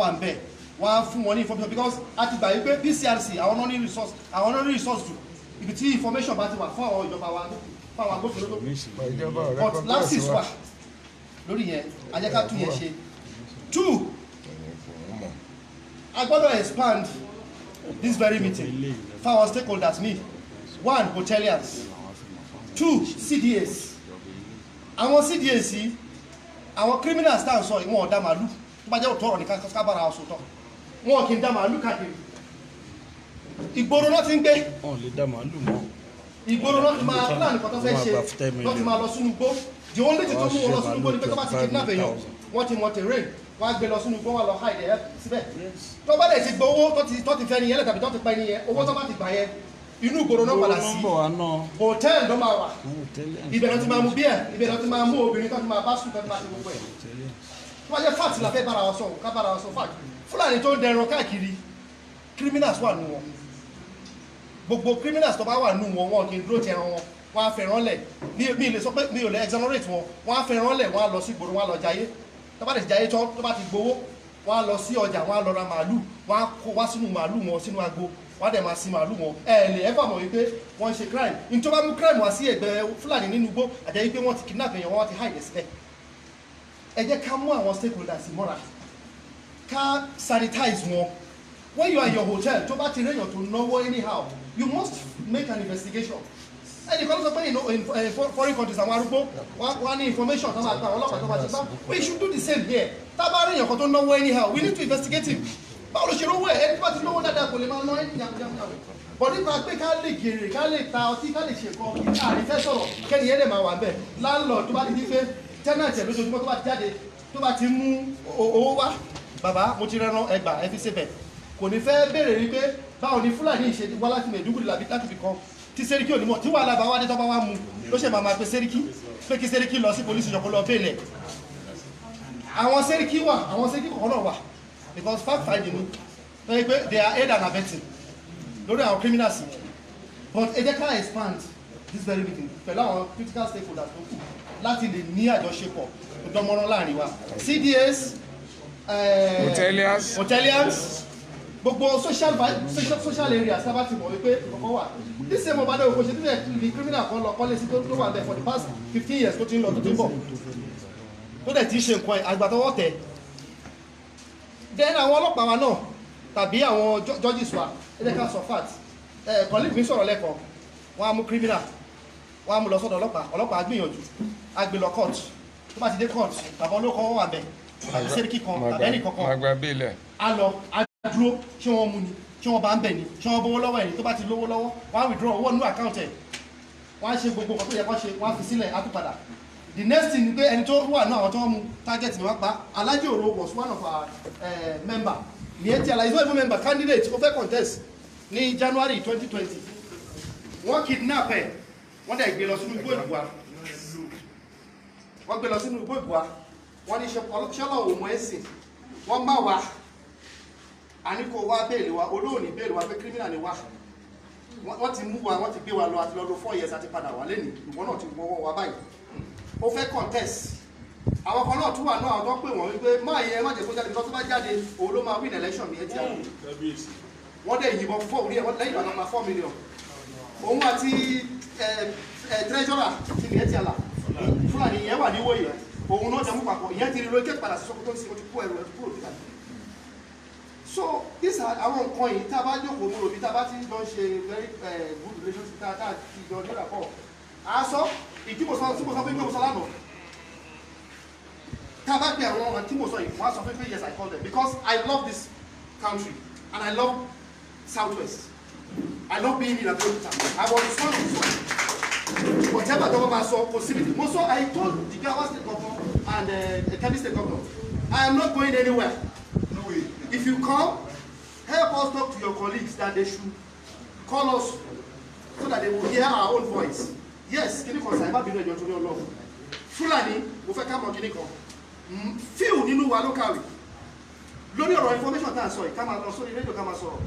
wà ń bẹ̀ wọ́n á fún wọn ní information because a ti gbà yí pé PCRC àwọn náà ní resource jù ibi tí information bá ti wà fún àwọn ìjọba wa fún àwọn agbófinró tó but lapses wà lórí yẹn ajẹ́ká tún yẹn ṣe 2 a gbọ́dọ̀ expand this very meeting for our stakeholders need 1 hoteliers 2 CDAs àwọn CDAs yìí àwọn criminals tá à ń sọ ìwọ̀n ọ̀dà màálù tó bá jẹ́ òtọ́ ọ̀rọ̀ nìkan kábàrà ọ̀sùn tán wọn kì í dá màálù káàkiri ìgboro náà ti ń gbé wọn lè dá màálù mọ́ ìgboro náà ti máa plan nǹkan tó fẹ́ ṣe náà ti máa lọ sínú igbó the only thing tó mú wọn lọ sínú igbó ni pé tó bá ti kidnap èèyàn wọ́n ti mọ terrain wọ́n á gbé lọ sínú igbó wọn lọ hide ẹ̀ síbẹ̀ tó bá dẹ̀ ti gbọ́ owó tó ti fẹ́ nìyẹn lẹ́tàbí tó ti pẹ́ nìyẹn owó tó bá ti gbà yẹn inú ìgboro náà padà sí hòtẹ́ẹ̀lì ló máa wà ibẹ̀ náà ti máa mú bíẹ̀ ibẹ̀ náà ti máa mú obìnrin tó ti máa bá sùn tó ti máa ṣe gbogbo ẹ̀ tó bá jẹ́ fact la fẹ́ bára wa sọ ká bára wa sọ fact Fúlàní tó ń dẹran káàkiri criminals wà nù wọn gbogbo criminals tó bá wà nù wọn wọn kì í dúró ti ẹran wọn wọn á fẹ́ràn lẹ̀ mi lè sọ pé mi ò lè exonerate wọn wọn á fẹ́ràn lẹ̀ wọn á lọ sí ìgboro wọn á lọ jayé tó bá lè jayé tó bá ti gbowó wọn á lọ sí ọjà wọn á lọ ra màálù wọn á kó wá sínú màálù wọn sínú agbo wọn á dẹ̀ máa sin màálù wọn lè ẹ́fà mọ̀ wípé wọ́n ń ṣe crime ní tó bá mú crime wá sí ẹ̀gbẹ́ Fúlàní nínú igbó àjẹ́ wípé wọ́n ti kidnap èèyàn wọ́n ti hide síbẹ̀ ẹ jẹ́ ká mú àwọn stakeholders mọ́ra ká sanitize wọn when you are in your hotel tó bá ti réyàn tó náwó anyhow you must make an investigation ẹnì kan ló sọ pé in foreign countries àwọn arúgbó wọ́n ní information tó máa gba àwọn ọlọ́pàá tó máa ti bá we should do the same here tá a bá réyàn kan tó náwó anyhow we need to investigate him báwo ló ṣe rówó ẹ ẹni tó bá ti lówó dáadáa kò lè máa ná ẹni yàmùyàmù bọ̀ nípa pé ká lè gèrè ká lè ta ọtí ká lè ṣe nǹkan àrí fẹ́ sọ̀rọ̀ kẹ́ni yẹn lè máa wà bẹ́ẹ̀ landlord tó bá ti di pé tenant ẹ̀ lójoojúmọ́ tó bá ti jáde tó bá ti mú owó wá bàbá mo ti rẹran ẹgbà ẹ fi ṣe bẹ̀ kò ní fẹ́ béèrè rí pé báwo ni Fúlàní ṣe wá láti Maiduguri láti fi kan tí Sẹ́ríkì onímọ̀ tí wàhálà bá wá dé tó bá wá mu ló ṣe máa pe Sẹ́ríkì pé kí Sẹ́ríkì lọ sí polisi ìjọba lọ bẹ́ẹ̀lẹ̀ àwọn Sẹ́ríkì wà àwọn Sẹ́ríkì kọ̀ọ̀kan náà wà because fact finding ni tó yẹ pé they are aid and abetting lórí àwọn criminals but ẹ jẹ́ ká expand this very meeting pẹ̀lú àwọn critical stakeholders tó kù láti lè ní àjọṣepọ̀ tó dánmọ́rán láàrin wa CDAs hoteliers gbogbo social areas sábà ti mọ̀ wípé ọkọ̀ wà this same ọba náà kò ṣe tílẹ̀ ní criminal kan lọ kọ́lé sí tó wà there for the past 15 years tó ti ń lọ tó ti ń bọ̀ tó dẹ̀ ti ṣe nǹkan àgbàtọwọ́ tẹ̀ then àwọn ọlọ́pàá wa náà tàbí àwọn judges wa ẹ jẹ́ ká sọ fact colleague mi sọ̀rọ̀ lẹ́kọ̀ọ́ wọ́n á mú criminal wọ́n á mú lọ sọ́dọ̀ ọlọ́pàá á gbìyànjú á gbé lọ court tó bá ti dé court tàbí olókọ́ wà bẹ̀ tàbí Sẹ́ríkì kan tàbí ẹnì kankan á lọ á dúró ṣé wọ́n mú ni ṣé wọ́n bá ń bẹ̀ ni ṣé wọ́n bówó lọ́wọ́ ẹ̀ ni tó bá ti lówó lọ́wọ́ wọ́n á withdraw owó nínú account ẹ̀ wọ́n á ṣe gbogbo nǹkan tó yẹ kó ṣe wọ́n á fi sílẹ̀ á tún padà the next thing ni pé ẹni tó wà náà àwọn tó wọ́n mú target ni wọ́n pa Alhaji Oro was one of our member ní ẹ ti Ala is not even member candidate ó fẹ́ contest ní January 2020 wọ́n kidnap ẹ̀ wọ́n dẹ̀ gbé lọ sínú igbó Ìbùwà wọ́n gbé lọ sínú igbó Ìbùwà wọ́n ní ṣọ́lá òmù ẹ̀sìn wọ́n má wa àníkò wá béèlì wa olóòní béèlì wa pé criminal ni wá wọ́n ti mú wa wọ́n ti gbé wa lọ àti lọ́dún 4 years àti padà wà lẹ́nìí ìwọ náà ti wọ́wọ́ wa báyìí ó fẹ́ contest àwọn kan náà tún wà náà tó pè wọ́n wípé máa yẹ má jẹ́ kó jáde tó bá jáde òun ló máa win election ní ẹtí àwọn wọ́n dẹ̀ yìnbọn fún orí ẹ̀ lẹ́yìn ìgbà náà 4 million òun àti treasurer ti ní ẹtí àlà Fúlàní yẹn wà níwò yẹn òun náà jẹ́ mú papọ̀ ìyẹn ti rí lókè padà sí Sókótó sí ojú kó ẹrù ẹ̀ kúrò nígbà so these are àwọn nǹkan yìí tá a bá jókòó ní òbí tá a bá ti lọ ṣe very good relationship tá a ti jọ ní ìràpọ̀ àásọ ìdíbòsọ tí mo sọ fún ìgbésọ lánàá tá a bá gbé àwọn tí mo sọ yìí wọ́n á sọ fún yes I call them because I love this country and I love Southwest I love being in Abeokuta I was the son of the son whatever the government sọ possibility mo sọ I told the Jigawa state governor and the Kebbi state governor I am not going anywhere. If you come, help us talk to your colleagues that they should call us so that they will hear our own voice. Yes, kini kan saiba bi rejo tori Ọlọ́run. Fúlàní mo fẹ́ ká mọ̀ kini kan. Few nínú wa locally. Lórí ọ̀rọ̀ information tá sọ yìí ká máa lọ sórí radio ká máa sọ̀rọ̀.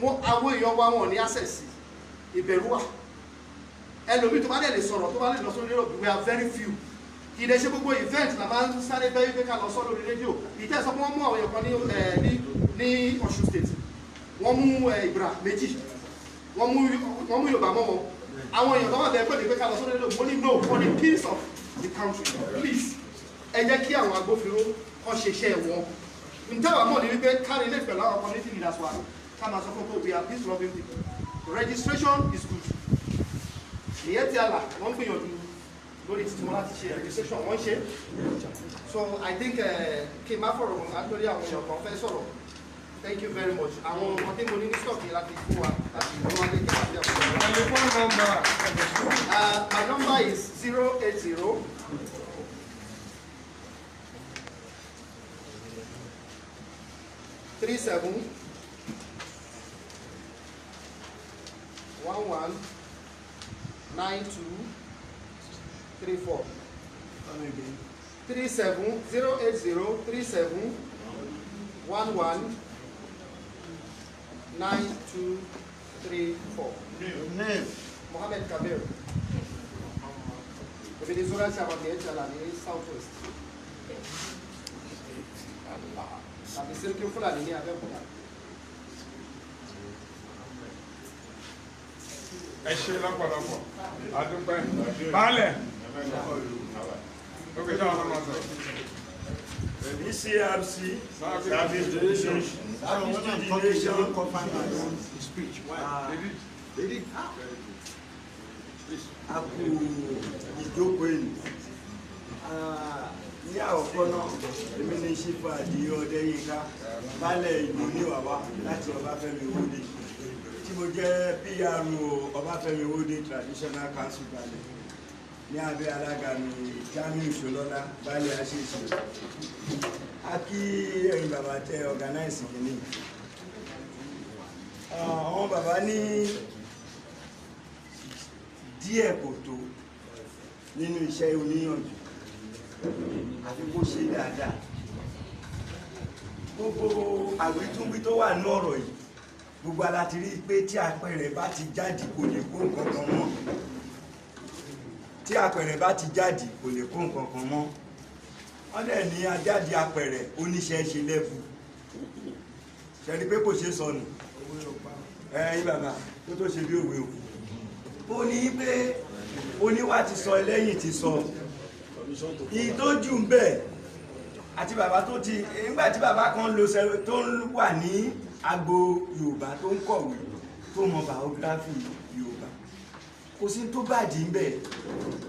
Wọ́n àwọn èèyàn wa wọ́n ní access ìbẹ̀rù wà. Ẹlòmíì tó bá dẹ̀ lè sọ̀rọ̀ tó bá lè lọ sórí radio we are very few. ìdẹ́sẹ̀ gbogbo event la máa ń sáré bẹ́ẹ̀ wípé ká lọ sọ́ lórí rédíò ìtẹ́sọ́ pé wọ́n mú àwọn èèyàn kan ní Ọ̀ṣun state wọ́n mú ìbra méjì wọ́n mú Yorùbá mọ́ wọn àwọn èèyàn kan wà bẹ́ẹ̀ pẹ̀lú pé ká lọ sọ́ lórí rédíò mo ní no for the peace of the country please ẹ jẹ́ kí àwọn agbófinró kan ṣe iṣẹ́ wọn ǹjẹ́ wàá mọ̀ ní wípé kárí ilé pẹ̀lú àwọn community leaders wa ká máa sọ fún pé we are peace loving people registration is good ìyẹn tí a là wọ́n gbìyànjú lórí títí wọn láti ṣe registration wọ́n ṣe so I think kí n má fọ̀rọ̀ àtọ́rí àwọn èèyàn kan fẹ́ sọ̀rọ̀ thank you very much àwọn ọmọ tí mo ní ní stock yìí láti fún wa láti ìlú wa lẹ́yìn àti àwọn my number is 080 37 11 92 34 37 080 37 11 92 34 Name Mohammed Kabir Venezuela Chababia Southwest àbí sẹ́ríkì Fúlàní ní Abẹ́òkúta. Ẹ ṣé lọ́pọ̀lọpọ̀ adúpẹ́ baálẹ̀ ókè tí àwọn ọmọ sọ. ECRC service donation àpò ìjókòó èlò ní àkọ́kọ́ náà èmi ní ṣífà di Ọdẹ́yìnká baálẹ̀ ìlú níwàwá láti Ọbáfẹ́mi Owódé tí mo jẹ́ PRO Ọbáfẹ́mi Owódé traditional council baálẹ̀ ní abẹ́ alága mi Jamiu Ṣọlọ́lá baálẹ̀ àṣìṣe a kí ẹ̀yin bàbá tẹ organize kìíní àwọn bàbá ní díẹ̀ kò tó nínú iṣẹ́ oníyànjú àfi kó ṣe dáadáa gbogbo àwítúnwí tó wà ní ọ̀rọ̀ yìí gbogbo aláti rí pé tí àpẹẹrẹ bá ti jáde kò lè kó nǹkan kan mọ́ tí àpẹẹrẹ bá ti jáde kò lè kó nǹkan kan mọ́ wọ́n dẹ̀ ní ajáde àpẹẹrẹ oníṣẹ́ ṣe lẹ́bù ṣẹ́ni pé kò ṣe sọnù ẹ̀yin bàbá tó tó ṣe bí òwe o ó ní pé oníwà ti sọ ẹlẹ́yìn ti sọ ìtọ́jú ń bẹ̀ àti bàbá tó ti nígbà tí bàbá kan lo tó ń wà ní agbo Yorùbá tó ń kọ̀wé tó mọ biography Yorùbá kò sí tó bàjẹ́ ń bẹ̀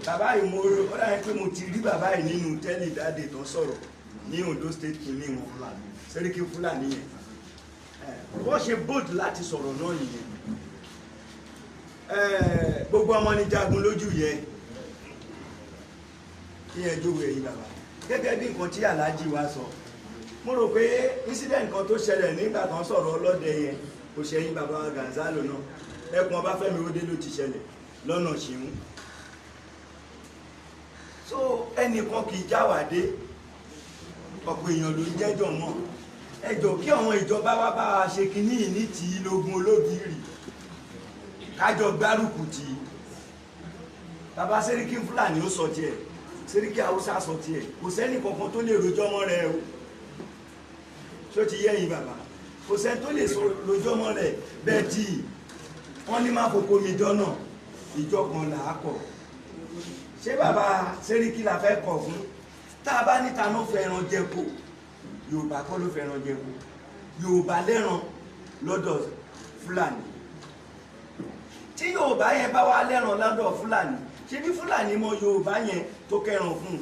bàbá yìí mo ó dáa pé mo ti rí bàbá yìí nínú tẹ́lẹ̀ ìdáde tó sọ̀rọ̀ ní Ondo State kìíní wọn Sẹ́ríkì Fúlàní yẹn wọ́n ṣe bold láti sọ̀rọ̀ náà nìyẹn gbogbo ọmọ ní jagun lójú yẹ kí ẹ jókòó ẹ̀yin bàbá gẹ́gẹ́ bí nǹkan tí Alhaji wa sọ mo rò pé incident kan tó ṣẹlẹ̀ nígbà kan sọ̀rọ̀ ọlọ́dẹ yẹn kò ṣẹ̀yìn bàbá Gonzalo náà ẹkùn Ọbáfẹ́mi Owódé ló ti ṣẹlẹ̀ lọ́nà ṣìún so ẹnìkan kì í jáwàdé ọ̀pọ̀ èèyàn ló ń jẹ́jọ́ mọ́ ẹjọ́ kí àwọn ìjọba wa bá wa ṣe kínní ní ti lógún ológìrì kájọ gbárùkù tì í bàbá Sẹ́ríkì Fúlàní ó sọ tiẹ̀ Sẹ́ríkì Haúsá sọ tiẹ̀ kò sẹ́ni kankan tó lè rojọ́ mọ́ rẹ̀ o ṣó ti yẹ́yìn bàbá kò sẹ́ni tó lè rojọ́ mọ́ rẹ̀ bẹ́ẹ̀ tí wọ́n ní má fòkó mi dọ́nà ìjọ kan là á kọ̀ ṣé bàbá Sẹ́ríkì la fẹ́ kọ̀ fún tá a bá níta ló fẹ́ràn jẹko Yorùbá kọ́ ló fẹ́ràn jẹko Yorùbá lẹ́ràn lọ́dọ̀ Fúlàní tí Yorùbá yẹn bá wá lẹ́ràn lọ́dọ̀ Fúlàní ṣé bí Fúlàní mọ Yorùbá yẹn tó kẹ́ràn fún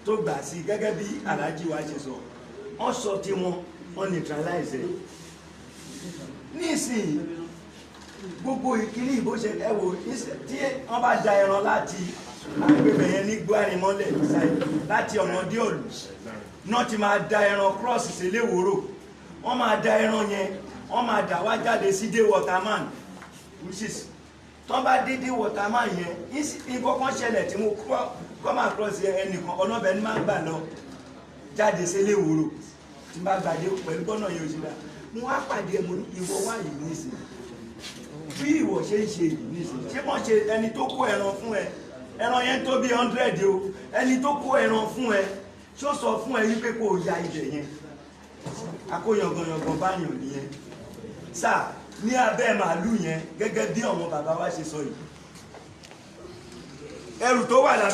tó gbà sí gẹ́gẹ́ bí Alhaji wa ṣe sọ wọ́n sọ tí wọ́n neutralize ẹ̀ nísìnyí gbogbo ìkíní ìbò ṣe ẹwò tí wọ́n bá da ẹran láti agbègbè yẹn ní gbárinmọ́lẹ̀ láti ọ̀nà dé òlù náà ti máa da ẹran cross síléwòrò wọ́n máa da ẹran yẹn wọ́n máa dà wá jáde sí dé waterman which is tó bá dé dé waterman yẹn nǹkan kan ṣẹlẹ̀ tí mo come across ẹnìkan ọlọ́bẹ̀ ní máa ń gbà lọ jáde síléwòrò tí n bá gbàdé pẹ̀lú gbọ́nà yóò ṣe dá mo wá pàdé mo ní ìwọ wá yìí nísìnyí bí ìwọ ṣe ń ṣe yìí nísìnyí ṣé wọ́n ṣe ẹni tó kó ẹran fún ẹ ẹran yẹn tó bí 100 o ẹni tó kó ẹran fún ẹ ṣó sọ fún ẹ wípé kó o ya ibẹ̀ yẹn akóyanganyangàn báyàn nìyẹn sáà ní abẹ́ màálù yẹn gẹ́gẹ́ bí àwọn bàbá wa ṣe sọ yìí ẹrù tó wà lábẹ́